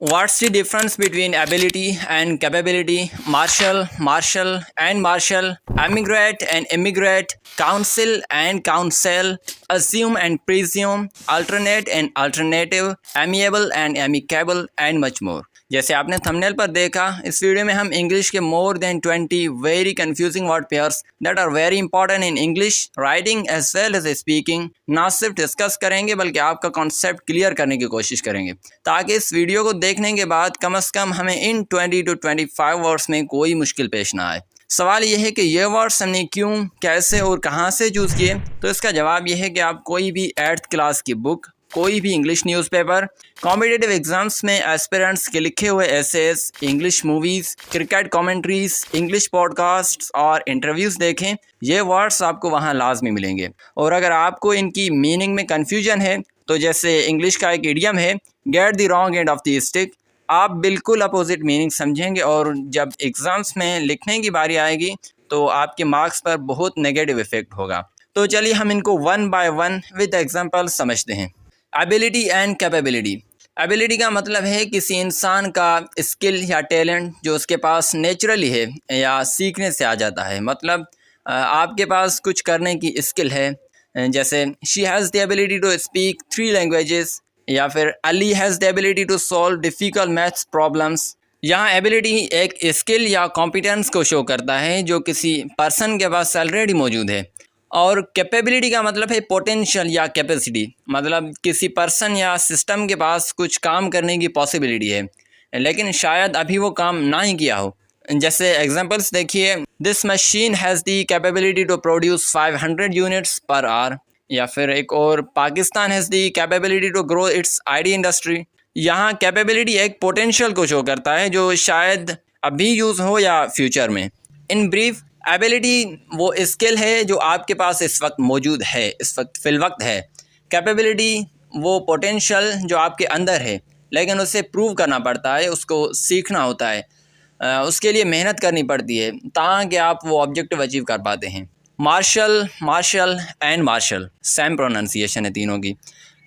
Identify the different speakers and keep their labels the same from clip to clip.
Speaker 1: What's the difference between ability and capability? Martial and martial, emigrate and immigrate, counsel and counsel, assume and presume, alternate and alternative, amiable and amicable and much more. जैसे आपने thumbnail पर देखा, इस video में हम English के more than 20 very confusing word pairs that are very important in English writing as well as speaking ना सिर्फ डिस्कस करेंगे बल्कि आपका कॉन्सेप्ट क्लियर करने की कोशिश करेंगे, ताकि इस वीडियो को देखने के बाद कम से कम हमें इन 20 to 25 वर्ड्स में कोई मुश्किल पेश ना आए। सवाल यह है कि ये वर्ड्स हमने क्यों, कैसे और कहाँ से चूज़ किए। तो इसका जवाब यह है कि आप कोई भी 8th क्लास की बुक, कोई भी इंग्लिश न्यूज़पेपर, कॉम्पिटिटिव एग्जाम्स में एस्पिरेंट्स के लिखे हुए essays, English movies, cricket commentaries, English podcasts और इंटरव्यूज़ देखें। ये वर्ड्स आपको वहाँ लाजमी मिलेंगे। और अगर आपको इनकी मीनिंग में कन्फ्यूजन है, तो जैसे इंग्लिश का एक इडियम है, get the wrong end of the stick, आप बिल्कुल अपोजिट मीनिंग समझेंगे और जब एग्ज़ाम्स में लिखने की बारी आएगी तो आपके मार्क्स पर बहुत नेगेटिव इफेक्ट होगा। तो चलिए हम इनको one by one with example समझते हैं। Ability and capability. एबिलिटी का मतलब है किसी इंसान का स्किल या टैलेंट जो उसके पास नेचुरली है या सीखने से आ जाता है। मतलब आपके पास कुछ करने की स्किल है, जैसे she has the ability to speak 3 languages, या फिर Ali has the ability to solve difficult maths problems. यहाँ एबिलिटी एक स्किल या कॉम्पिटेंस को शो करता है जो किसी पर्सन के पास ऑलरेडी मौजूद है। और कैपेबिलिटी का मतलब है पोटेंशियल या कैपेसिटी, मतलब किसी पर्सन या सिस्टम के पास कुछ काम करने की पॉसिबिलिटी है लेकिन शायद अभी वो काम ना ही किया हो। जैसे एग्जांपल्स देखिए, this machine has the capability to produce 500 units per hour, या फिर एक और, Pakistan has the capability to grow its IT industry. यहाँ कैपेबिलिटी एक पोटेंशियल को शो करता है जो शायद अभी यूज़ हो या फ्यूचर में। इन ब्रीफ, एबिलिटी वो स्किल है जो आपके पास इस वक्त मौजूद है, इस वक्त फिलवक्त है। कैपेबिलिटी वो पोटेंशियल जो आपके अंदर है लेकिन उसे प्रूव करना पड़ता है, उसको सीखना होता है, उसके लिए मेहनत करनी पड़ती है ताकि आप वो ऑब्जेक्टिव अचीव कर पाते हैं। Marshal and marshal same pronunciation है तीनों की।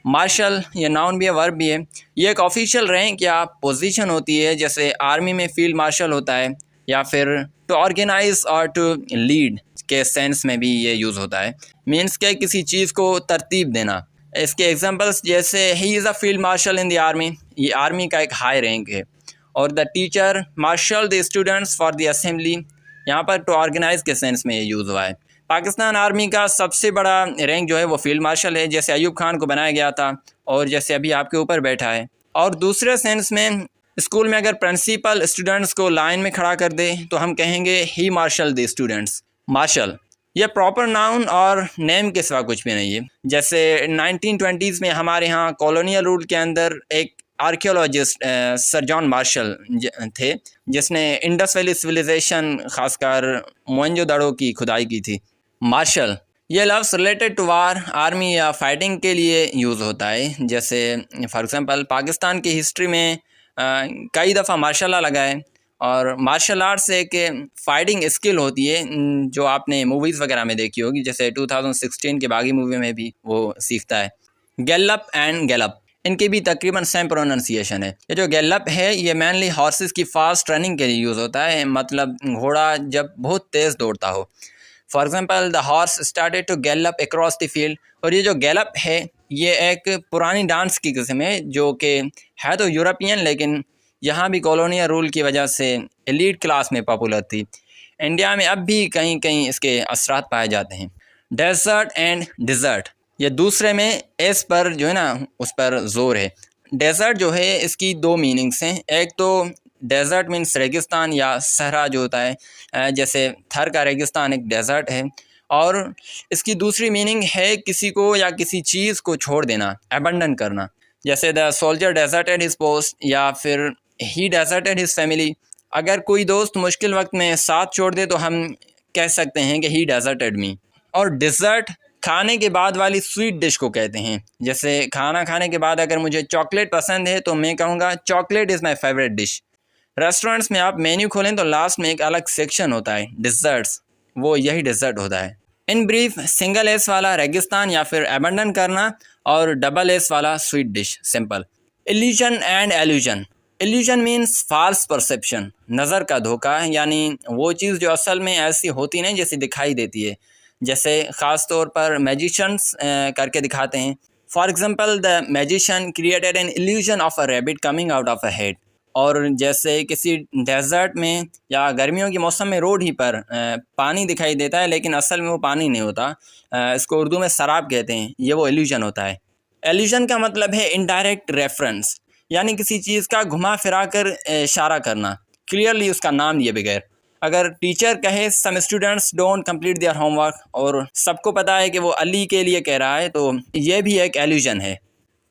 Speaker 1: मार्शल ये नाउन भी है, वर्ब भी है। ये एक ऑफिशियल रैंक या पोजीशन होती है, जैसे आर्मी में फील्ड मार्शल होता है, या फिर टू ऑर्गेनाइज और टू लीड के सेंस में भी ये यूज़ होता है। मीन्स के किसी चीज़ को तरतीब देना। इसके एग्जांपल्स जैसे he is a field marshal in the army, ये आर्मी का एक हाई रैंक है। और the teacher marshal the students for the assembly, यहाँ पर टू ऑर्गेनाइज के सेंस में ये यूज़ हुआ है। पाकिस्तान आर्मी का सबसे बड़ा रैंक जो है वो फील्ड मार्शल है, जैसे अयूब खान को बनाया गया था और जैसे अभी आपके ऊपर बैठा है। और दूसरे सेंस में, स्कूल में अगर प्रिंसिपल स्टूडेंट्स को लाइन में खड़ा कर दे तो हम कहेंगे ही मार्शल द स्टूडेंट्स। मार्शल यह प्रॉपर नाउन और नेम के सिवा कुछ भी नहीं है। जैसे 1920s में हमारे यहाँ कॉलोनियल रूल के अंदर एक आर्कियोलॉजिस्ट सर जॉन मार्शल थे, जिसने इंडस वैली सिविलाइजेशन खासकर मोहनजोदड़ो की खुदाई की थी। मार्शल ये लफ्ज़ रिलेटेड टू वार, आर्मी या फाइटिंग के लिए यूज़ होता है। जैसे फॉर एग्ज़ाम्पल पाकिस्तान की हिस्ट्री में कई दफ़ा मार्शल लॉ लगा है। और मार्शल आर्ट्स एक फ़ाइटिंग स्किल होती है जो आपने मूवीज़ वगैरह में देखी होगी, जैसे 2016 के बागी मूवी में भी वो सीखता है। गैलप एंड गैलप, इनकी भी तकरीबन सेम प्रोनाउंसिएशन है। ये जो गैलप है ये मेनली हॉर्सेस की फास्ट रनिंग के लिए यूज़ होता है, मतलब घोड़ा जब बहुत तेज़ दौड़ता हो। For example the horse started to gallop across the field. और ये जो गैलप है ये एक पुरानी डांस की किस्म है जो कि है तो यूरोपियन लेकिन यहाँ भी कॉलोनियल रूल की वजह से एलीट क्लास में पॉपुलर थी। इंडिया में अब भी कहीं कहीं इसके असरात पाए जाते हैं। डेजर्ट एंड डिज़र्ट, ये दूसरे में एस पर जो है ना उस पर ज़ोर है। डेजर्ट जो है इसकी 2 मीनिंग्स हैं। एक तो डेजर्ट मीन्स रेगिस्तान या सहरा जो होता है, जैसे थर का रेगिस्तान एक डेजर्ट है। और इसकी दूसरी मीनिंग है किसी को या किसी चीज़ को छोड़ देना, अबंडन करना। जैसे the soldier deserted his post, या फिर ही डेजर्टेड हिज फैमिली। अगर कोई दोस्त मुश्किल वक्त में साथ छोड़ दे तो हम कह सकते हैं कि ही डेजर्टेड मी। और डिज़र्ट खाने के बाद वाली स्वीट डिश को कहते हैं। जैसे खाना खाने के बाद अगर मुझे चॉकलेट पसंद है तो मैं कहूँगा chocolate is my favourite dish. Restaurants में आप मेन्यू खोलें तो लास्ट में एक अलग सेक्शन होता है डिज़र्ट्स, वो यही डिज़र्ट होता है। इन ब्रीफ, सिंगल एस वाला रेगिस्तान या फिर अबंडन करना, और डबल एस वाला sweet dish simple. Illusion and allusion, illusion means false perception, नज़र का धोखा, यानी वो चीज़ जो असल में ऐसी होती नहीं जैसी दिखाई देती है। जैसे ख़ास तौर पर मैजिशंस करके दिखाते हैं। For example the magician created an illusion of a rabbit coming out of a head. और जैसे किसी डेजर्ट में या गर्मियों के मौसम में रोड ही पर पानी दिखाई देता है, लेकिन असल में वो पानी नहीं होता। इसको उर्दू में शराब कहते हैं। ये वो इल्यूजन होता है। एल्यूजन का मतलब है इनडायरेक्ट रेफरेंस, यानी किसी चीज़ का घुमा फिरा कर इशारा करना, क्लियरली उसका नाम दिए बगैर। अगर टीचर कहे some students don't complete their homework और सबको पता है कि वो अली के लिए कह रहा है, तो ये भी एक एल्यूजन है।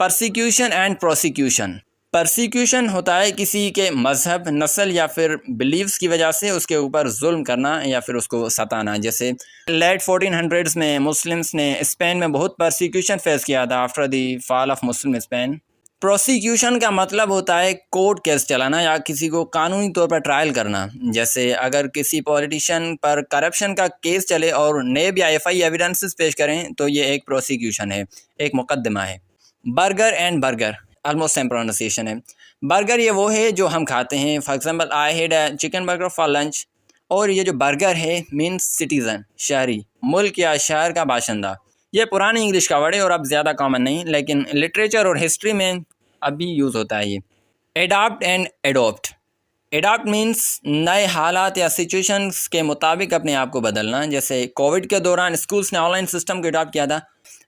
Speaker 1: Persecution and prosecution. परसिक्यूशन होता है किसी के मज़हब, नस्ल या फिर बिलीव्स की वजह से उसके ऊपर जुल्म करना या फिर उसको सताना। जैसे लेट 1400s में मुस्लिम्स ने स्पेन में बहुत परसिक्यूशन फेस किया था after the fall of Muslim Spain. Prosecution का मतलब होता है कोर्ट केस चलाना या किसी को कानूनी तौर पर ट्रायल करना। जैसे अगर किसी पॉलिटिशियन पर करप्शन का केस चले और नेब या एफआई एविडेंसेस पेश करें तो ये एक प्रोसिक्यूशन है, एक मुकदमा है। Burger and burger almost same pronunciation है। बर्गर ये वो है जो हम खाते हैं। For example I had a chicken burger for lunch. और ये जो बर्गर है मीन्स सिटीज़न, शहरी, मुल्क या शहर का बाशिंदा। ये पुरानी इंग्लिश का वर्ड है और अब ज़्यादा कॉमन नहीं, लेकिन लिटरेचर और हिस्ट्री में अभी यूज़ होता है ये। Adapt and adopt. Adapt means नए हालात या सिचुएशंस के मुताबिक अपने आप को बदलना। जैसे कोविड के दौरान स्कूल्स ने ऑनलाइन सिस्टम को एडॉप्ट किया था।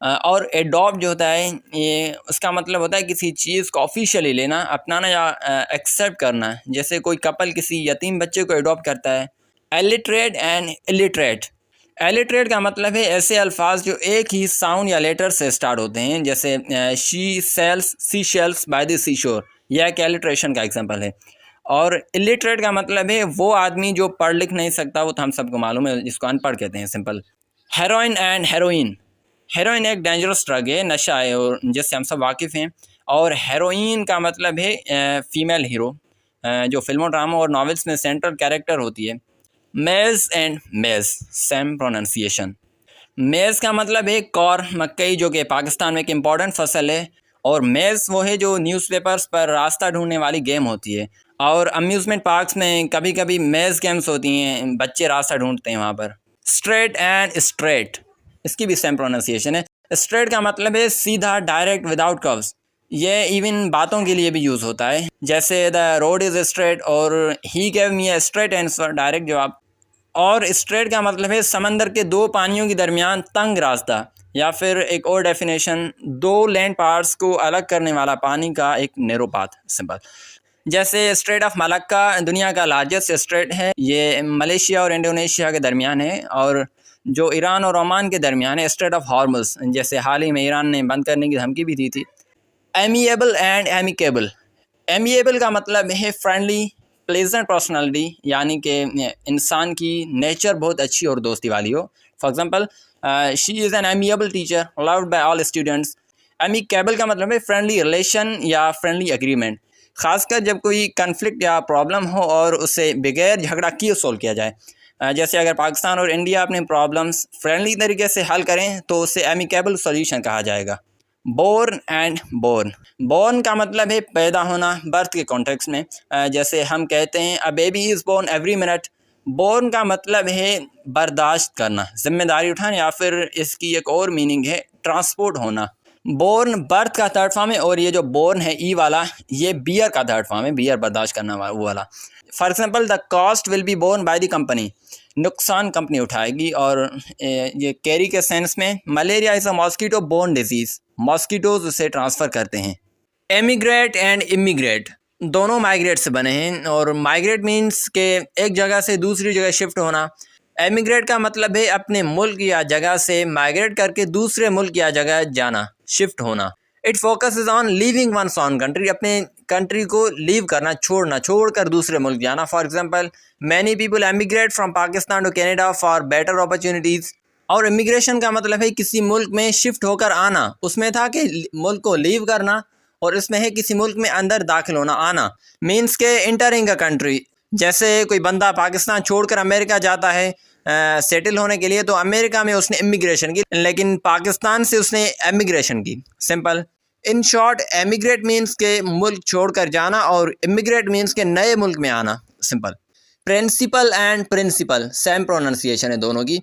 Speaker 1: और एडॉप्ट जो होता है ये उसका मतलब होता है किसी चीज़ को ऑफिशियली लेना, अपनाना या एक्सेप्ट करना। जैसे कोई कपल किसी यतीम बच्चे को एडॉप्ट करता है। एलिटरेट एंड इलिटरेट। एलिटरेट का मतलब है ऐसे अल्फाज जो एक ही साउंड या लेटर से स्टार्ट होते हैं। जैसे she sells sea shells by the sea shore, यह एक एलिट्रेशन का एग्जांपल है। और इलिटरेट का मतलब है वो आदमी जो पढ़ लिख नहीं सकता, वो तो हम सबको मालूम है, जिसको अनपढ़ कहते हैं, simple. Heroin and heroin. Heroin एक डेंजरस ड्रग है, नशा है, और जिससे हम सब वाकिफ़ हैं। और हेरोइन का मतलब है फीमेल हीरो, जो फिल्मों, ड्रामा और नॉवेल्स में सेंट्रल कैरेक्टर होती है। मेज़ एंड मेज़ सेम प्रोनाउंसिएशन। मेज़ का मतलब है कॉर्न, मकई, जो कि पाकिस्तान में एक इम्पॉर्टेंट फसल है। और मेज़ वो है जो न्यूज़पेपर्स पर रास्ता ढूंढने वाली गेम होती है। और अम्यूज़मेंट पार्क्स में कभी कभी मेज़ गेम्स होती हैं, बच्चे रास्ता ढूंढते हैं वहाँ पर। स्ट्रेट एंड स्ट्रेट, इसकी भी सेम प्रोनाउंसिएशन है। स्ट्रेट का मतलब है सीधा, डायरेक्ट, विदाउट कर्व्स। ये इवन बातों के लिए भी यूज़ होता है। जैसे द रोड इज़ स्ट्रेट और he gave me a straight answer, direct जवाब। और स्ट्रेट का मतलब है समंदर के दो पानियों के दरमियान तंग रास्ता। या फिर एक और डेफिनेशन, दो लैंड पार्ट्स को अलग करने वाला पानी का एक नैरो पाथ, सिंपल। जैसे स्ट्रेट ऑफ मलक्का दुनिया का लार्जेस्ट स्ट्रेट है। ये मलेशिया और इंडोनेशिया के दरमियान है। और जो ईरान और ओमान के दरमियान है, स्ट्रेट ऑफ हॉर्मुज़, जैसे हाल ही में ईरान ने बंद करने की धमकी भी दी थी। Amiable and amicable. एमिएबल का मतलब है फ्रेंडली, प्लेजेंट पर्सनालिटी, यानी कि इंसान की नेचर बहुत अच्छी और दोस्ती वाली हो। For example she is an amiable teacher loved by all students. Amicable का मतलब है फ्रेंडली रिलेशन या फ्रेंडली एग्रीमेंट, खासकर जब कोई कन्फ्लिक्ट या प्रॉब्लम हो और उसे बगैर झगड़ा किए सॉल्व किया जाए। जैसे अगर पाकिस्तान और इंडिया अपने प्रॉब्लम्स फ्रेंडली तरीके से हल करें तो उसे एमिकेबल सॉल्यूशन कहा जाएगा। Born and born. बोर्न का मतलब है पैदा होना, बर्थ के कॉन्टेक्स्ट में। जैसे हम कहते हैं a baby is born every minute. Born का मतलब है बर्दाश्त करना, जिम्मेदारी उठाना, या फिर इसकी एक और मीनिंग है ट्रांसपोर्ट होना। बोर्न बर्थ का थर्ड फॉर्म है। और ये जो बोर्न है ई वाला, ये बियर का थर्ड फॉर्म है, बियर बर्दाश्त करना वो वाला। For example the cost will be borne by the company, नुकसान कंपनी उठाएगी। और ये कैरी के सेंस में, malaria is a mosquito borne disease, mosquitoes उसे ट्रांसफ़र करते हैं। एमिग्रेट एंड इमिग्रेट दोनों माइग्रेट से बने हैं। और माइग्रेट मीन्स के एक जगह से दूसरी जगह शिफ्ट होना। एमिग्रेट का मतलब है अपने मुल्क या जगह से माइग्रेट करके दूसरे मुल्क या जगह जाना, शिफ्ट होना। It focuses on leaving one's on country, अपने कंट्री को लीव करना, छोड़ना, छोड़कर दूसरे मुल्क जाना। For example many people emigrate from Pakistan to Canada for better opportunities. और इमिग्रेशन का मतलब है किसी मुल्क में शिफ्ट होकर आना, उसमें था कि मुल्क को लीव करना, और इसमें है किसी मुल्क में अंदर दाखिल होना, आना। मीन्स के इंटरिंग अ कंट्री। जैसे कोई बंदा पाकिस्तान छोड़कर अमेरिका जाता है सेटल होने के लिए, तो अमेरिका में उसने इमिग्रेशन की, लेकिन पाकिस्तान से उसने एमिग्रेशन की, सिंपल। इन शॉर्ट एमिग्रेट मीन्स के मुल्क छोड़कर जाना और इमिग्रेट मीन्स के नए मुल्क में आना, simple. Principal and principle same pronunciation है दोनों की।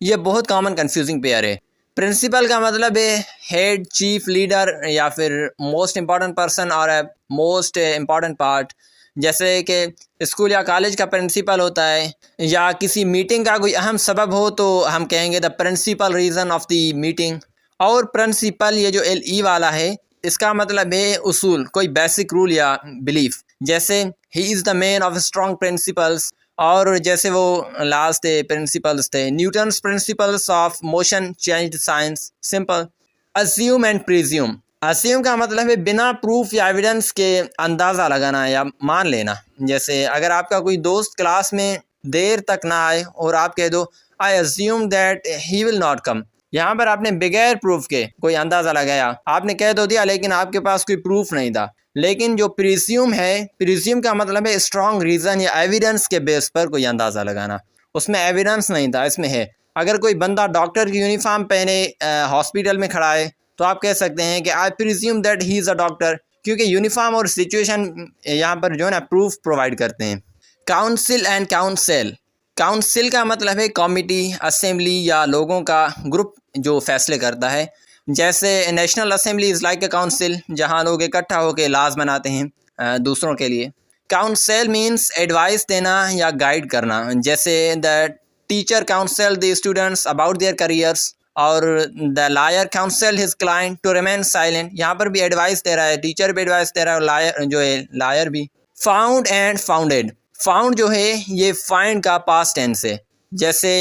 Speaker 1: ये बहुत कॉमन कंफ्यूजिंग पेयर है। प्रिंसिपल का मतलब है हेड, चीफ, लीडर या फिर मोस्ट इम्पॉर्टेंट पर्सन और मोस्ट इम्पॉर्टेंट पार्ट। जैसे कि स्कूल या कॉलेज का प्रिंसिपल होता है, या किसी मीटिंग का कोई अहम सबब हो तो हम कहेंगे the principal reason of the meeting. और प्रिंसिपल ये जो LE वाला है इसका मतलब है उसूल, कोई बेसिक रूल या बिलीफ। जैसे he is the man of strong principles, और जैसे वो लास्ट प्रिंसिपल्स थे Newton's principles of motion changed science, simple. Assume and presume. Assume का मतलब है बिना प्रूफ या एविडेंस के अंदाज़ा लगाना या मान लेना। जैसे अगर आपका कोई दोस्त क्लास में देर तक ना आए और आप कह दो I assume that he will not come, यहाँ पर आपने बगैर प्रूफ के कोई अंदाज़ा लगाया, आपने कह तो दिया लेकिन आपके पास कोई प्रूफ नहीं था। लेकिन जो प्रीज्यूम है, प्रीज्यूम का मतलब है स्ट्रॉन्ग रीज़न या एविडेंस के बेस पर कोई अंदाज़ा लगाना। उसमें एविडेंस नहीं था, इसमें है। अगर कोई बंदा डॉक्टर की यूनिफॉर्म पहने हॉस्पिटल में खड़ा है तो आप कह सकते हैं कि I presume that he is a doctor, क्योंकि यूनिफॉर्म और सिचुएशन यहाँ पर जो है ना प्रूफ प्रोवाइड करते हैं। Council and council. काउंसिल का मतलब है कमिटी, असेंबली या लोगों का ग्रुप जो फैसले करता है। जैसे national assembly is like a council, जहाँ लोग इकट्ठा होकर लाज बनाते हैं दूसरों के लिए। काउंसिल मीन्स एडवाइस देना या गाइड करना। जैसे the teacher counsel the students about their careers, और the lawyer counsel his client to remain silent. यहाँ पर भी एडवाइस दे रहा है, टीचर भी एडवाइस दे रहा है और लायर जो है लायर भी। Found and founded. फाउंड जो है ये फाइंड का पास्ट टेंस है। जैसे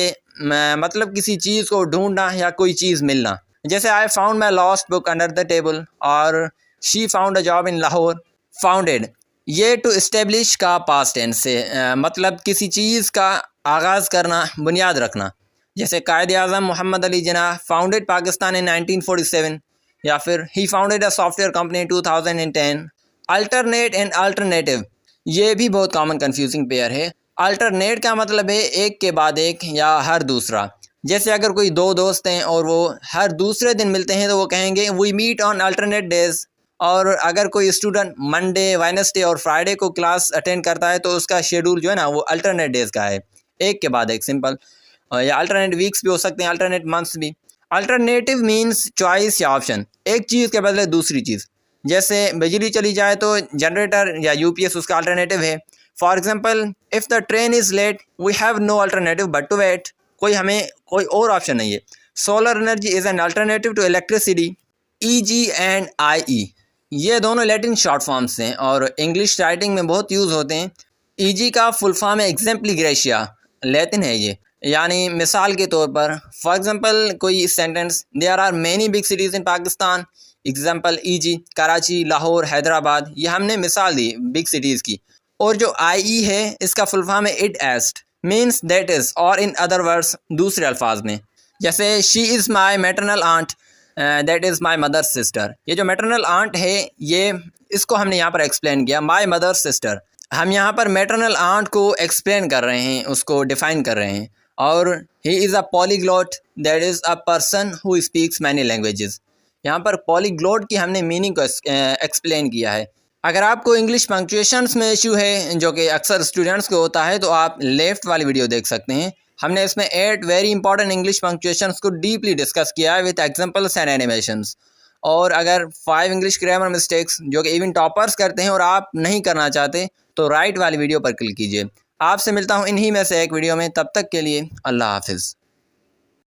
Speaker 1: मतलब किसी चीज़ को ढूंढना या कोई चीज़ मिलना। जैसे I found my lost book under the table, और she found a job in Lahore. Founded ये टू इस्टेब्लिश का पास्ट टेंस है, मतलब किसी चीज़ का आगाज़ करना, बुनियाद रखना। जैसे कायद आज़म मोहम्मद अली जिन्नाह फाउंडेड पाकिस्तान इन 1947, या फिर he founded a software company 2010। Alternate and alternative ये भी बहुत कॉमन कंफ्यूजिंग पेयर है। अल्टरनेट का मतलब है एक के बाद एक या हर दूसरा। जैसे अगर कोई दो दोस्त हैं और वो हर दूसरे दिन मिलते हैं तो वो कहेंगे we meet on alternate days. और अगर कोई स्टूडेंट मंडे, वेडनेसडे और फ्राइडे को क्लास अटेंड करता है तो उसका शेड्यूल जो है ना वो अल्टरनेट डेज का है, एक के बाद एक, सिंपल। या अल्टरनेट वीक्स भी हो सकते हैं, अल्टरनेट मंथ्स भी। अल्टरनेटिव मीन्स चॉइस या ऑप्शन, एक चीज़ के बदले दूसरी चीज़। जैसे बिजली चली जाए तो जनरेटर या UPS उसका अल्टरनेटिव है। For example if the train is late we have no alternative but to wait, हमें कोई और ऑप्शन नहीं है। Solar energy is an alternative to electricity. EG and IE ये दोनों लैटिन शॉर्ट फॉर्म्स हैं और इंग्लिश राइटिंग में बहुत यूज़ होते हैं। EG का फुल फॉर्म है एग्जाम्पली ग्रेशिया, लैटिन है ये। यानी मिसाल के तौर पर, फॉर एग्जांपल कोई sentence there are many big cities in Pakistan, example EG Karachi, Lahore, Hyderabad, ये हमने मिसाल दी बिग सिटीज़ की। और जो IE है इसका फुल फॉर्म है इट एस्ट, मीन्स दैट इज़, और इन अदर वर्ड्स दूसरे अल्फाज में। जैसे she is my maternal aunt, that is my mother sister. ये जो मैटरनल आंट है ये इसको हमने यहाँ पर एक्सप्लेन किया, माई मदर सिस्टर। हम यहाँ पर मैटरनल आंट को एक्सप्लेन कर रहे हैं, उसको डिफ़ाइन कर रहे हैं। और ही is a polyglot, that is a person who speaks many languages. यहाँ पर पॉलीग्लॉट की हमने मीनिंग को एक्सप्लेन किया है। अगर आपको इंग्लिश पंक्चुएशंस में इशू है जो कि अक्सर स्टूडेंट्स को होता है तो आप लेफ़्ट वाली वीडियो देख सकते हैं। हमने इसमें 8 वेरी इंपॉर्टेंट इंग्लिश पंक्चुएशंस को डीपली डिस्कस किया है विद एग्जांपल्स एंड एनिमेशंस। और अगर 5 इंग्लिश ग्रामर मिस्टेक्स जो कि इवन टॉपर्स करते हैं और आप नहीं करना चाहते तो राइट वाली वीडियो पर क्लिक कीजिए। आपसे मिलता हूँ इन्हीं में से एक वीडियो में, तब तक के लिए अल्लाह हाफिज़।